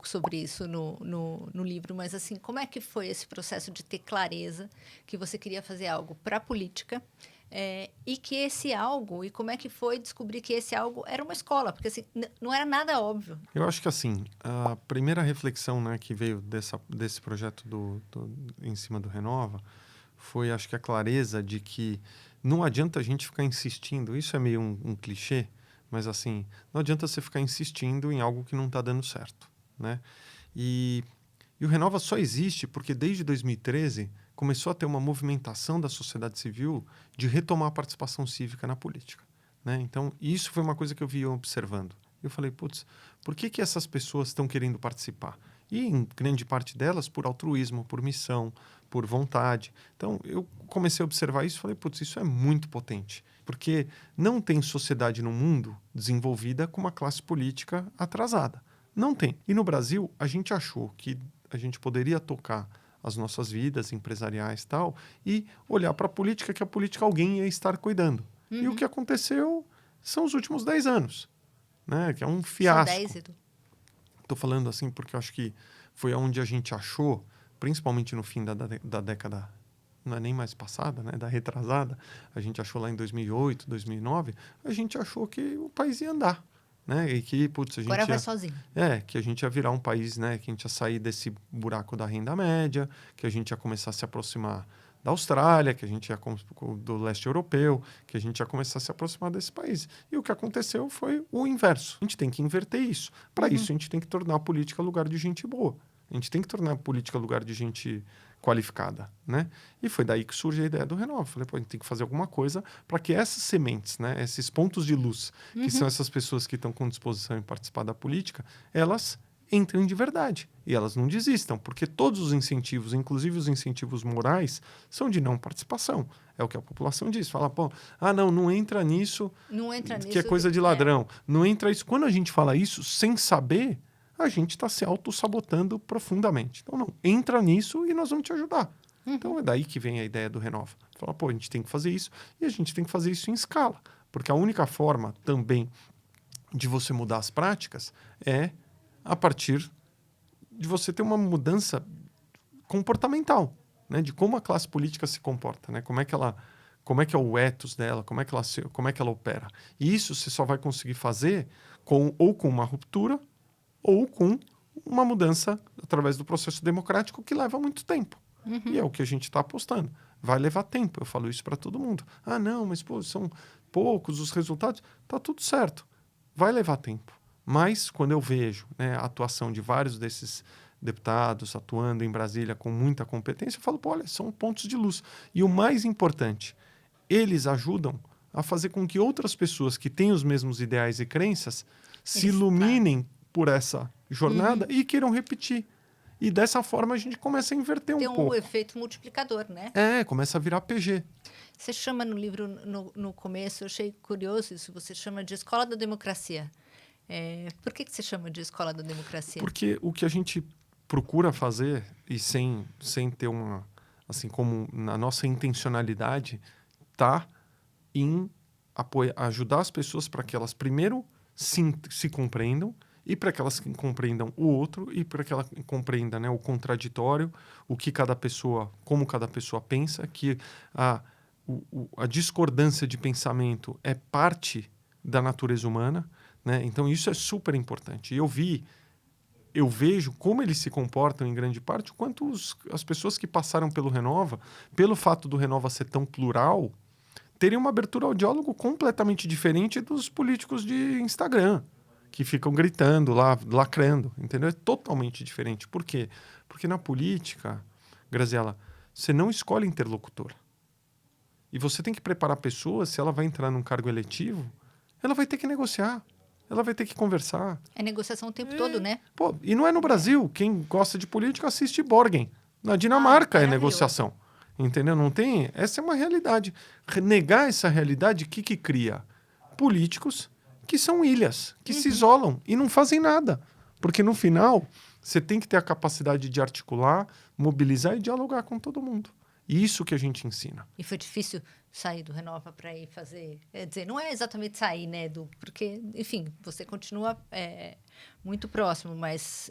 pouco sobre isso no livro, mas assim, como é que foi esse processo de ter clareza que você queria fazer algo para a política, e que esse algo, e como é que foi descobrir que esse algo era uma escola? Porque assim, não era nada óbvio. Eu acho que assim, a primeira reflexão, né, que veio desse projeto em cima do Renova foi, acho que a clareza de que não adianta a gente ficar insistindo, isso é meio um clichê, mas assim, não adianta você ficar insistindo em algo que não está dando certo, né? E o Renova só existe porque desde 2013 começou a ter uma movimentação da sociedade civil de retomar a participação cívica na política, né? Então, isso foi uma coisa que eu vi observando. Eu falei, putz, por que essas pessoas estão querendo participar? E, em grande parte delas, por altruísmo, por missão, por vontade. Então, eu comecei a observar isso e falei, putz, isso é muito potente. Porque não tem sociedade no mundo desenvolvida com uma classe política atrasada. Não tem. E no Brasil, a gente achou que a gente poderia tocar as nossas vidas empresariais e tal, e olhar para a política, que a política alguém ia estar cuidando. Uhum. E o que aconteceu são os últimos 10 anos, né? Que é um São fiasco. 10, Edu. Estou falando assim porque eu acho que foi onde a gente achou, principalmente no fim da década, não é nem mais passada, né? Da retrasada, a gente achou lá em 2008, 2009, a gente achou que o país ia andar, né? E que, putz, a gente Agora vai sozinho. que a gente ia virar um país, né? Que a gente ia sair desse buraco da renda média, que a gente ia começar a se aproximar da Austrália, que a gente ia do leste europeu, que a gente ia começar a se aproximar desse país. E o que aconteceu foi o inverso. A gente tem que inverter isso. Para isso, a gente tem que tornar a política lugar de gente boa. A gente tem que tornar a política lugar de gente qualificada, né? E foi daí que surge a ideia do Renova. Falei, pô, a gente tem que fazer alguma coisa para que essas sementes, né, esses pontos de luz, que são essas pessoas que estão com disposição em participar da política, elas entrem de verdade e elas não desistam, porque todos os incentivos, inclusive os incentivos morais, são de não participação. É o que a população diz. Fala, pô, não entra nisso, Não entra que nisso. é coisa de ladrão. Não entra isso. Quando a gente fala isso, sem saber, a gente está se auto-sabotando profundamente. Então, não, entra nisso e nós vamos te ajudar. Então, é daí que vem a ideia do Renova. Fala, pô, a gente tem que fazer isso e a gente tem que fazer isso em escala. Porque a única forma também de você mudar as práticas é a partir de você ter uma mudança comportamental, né? De como a classe política se comporta, né? Como é que é o ethos dela, como é que ela opera. E isso você só vai conseguir fazer ou com uma ruptura ou com uma mudança através do processo democrático que leva muito tempo. E é o que a gente está apostando. Vai levar tempo, eu falo isso para todo mundo. Não, mas pô, são poucos os resultados. Tá tudo certo, vai levar tempo. Mas quando eu vejo, né, a atuação de vários desses deputados atuando em Brasília com muita competência, eu falo, pô, olha, são pontos de luz. E o mais importante, eles ajudam a fazer com que outras pessoas que têm os mesmos ideais e crenças se iluminem por essa jornada e queiram repetir. E dessa forma a gente começa a inverter um pouco. Tem um efeito multiplicador, né? Começa a virar PG. Você chama no livro, no começo, eu achei curioso isso, você chama de Escola da Democracia. Por que você chama de Escola da Democracia? Porque o que a gente procura fazer, e sem ter uma... Assim, como na nossa intencionalidade, tá em ajudar as pessoas para que elas primeiro se compreendam e para que elas compreendam o outro e para que ela compreenda, né, o contraditório, o que cada pessoa, como cada pessoa pensa, que a discordância de pensamento é parte da natureza humana, né? Então isso é super importante. E eu vejo como eles se comportam em grande parte, o quanto as pessoas que passaram pelo Renova, pelo fato do Renova ser tão plural, terem uma abertura ao diálogo completamente diferente dos políticos de Instagram, que ficam gritando lá, lacrando, entendeu? É totalmente diferente. Por quê? Porque na política, Graziela, você não escolhe interlocutor. E você tem que preparar a pessoa, se ela vai entrar num cargo eletivo, ela vai ter que negociar, ela vai ter que conversar. É negociação o tempo todo, né? Pô, e não é no Brasil. Quem gosta de política assiste Borgen. Na Dinamarca é negociação. Entendeu? Não tem... Essa é uma realidade. Negar essa realidade, o que cria? Políticos que são ilhas, que se isolam e não fazem nada. Porque no final, você tem que ter a capacidade de articular, mobilizar e dialogar com todo mundo. Isso que a gente ensina. E foi difícil sair do Renova para ir fazer... Quer dizer, não é exatamente sair, né? Porque, enfim, você continua muito próximo, mas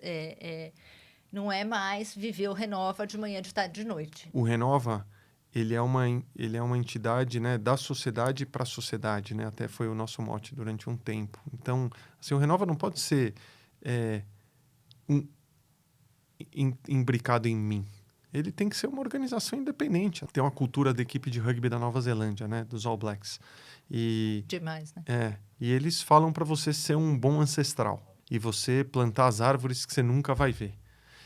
não é mais viver o Renova de manhã, de tarde, de noite. O Renova, ele é uma entidade, né, da sociedade para a sociedade, né? Até foi o nosso mote durante um tempo. Então, assim, o Renova não pode ser imbricado em mim. Ele tem que ser uma organização independente. Tem uma cultura da equipe de rugby da Nova Zelândia, né? Dos All Blacks. Demais, né? E eles falam para você ser um bom ancestral. E você plantar as árvores que você nunca vai ver.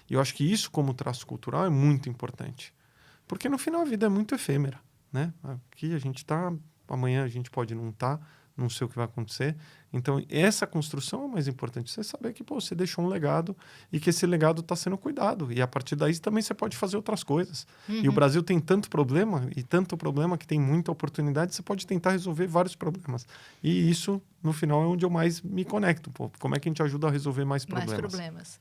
E eu acho que isso, como traço cultural, é muito importante. Porque no final a vida é muito efêmera, né? Aqui a gente está, amanhã a gente pode não estar, não sei o que vai acontecer. Então, essa construção é o mais importante. Você saber que você deixou um legado e que esse legado está sendo cuidado. E a partir daí também você pode fazer outras coisas. Uhum. E o Brasil tem tanto problema que tem muita oportunidade, você pode tentar resolver vários problemas. E isso, no final, é onde eu mais me conecto. Como é que a gente ajuda a resolver mais problemas? Mais problemas.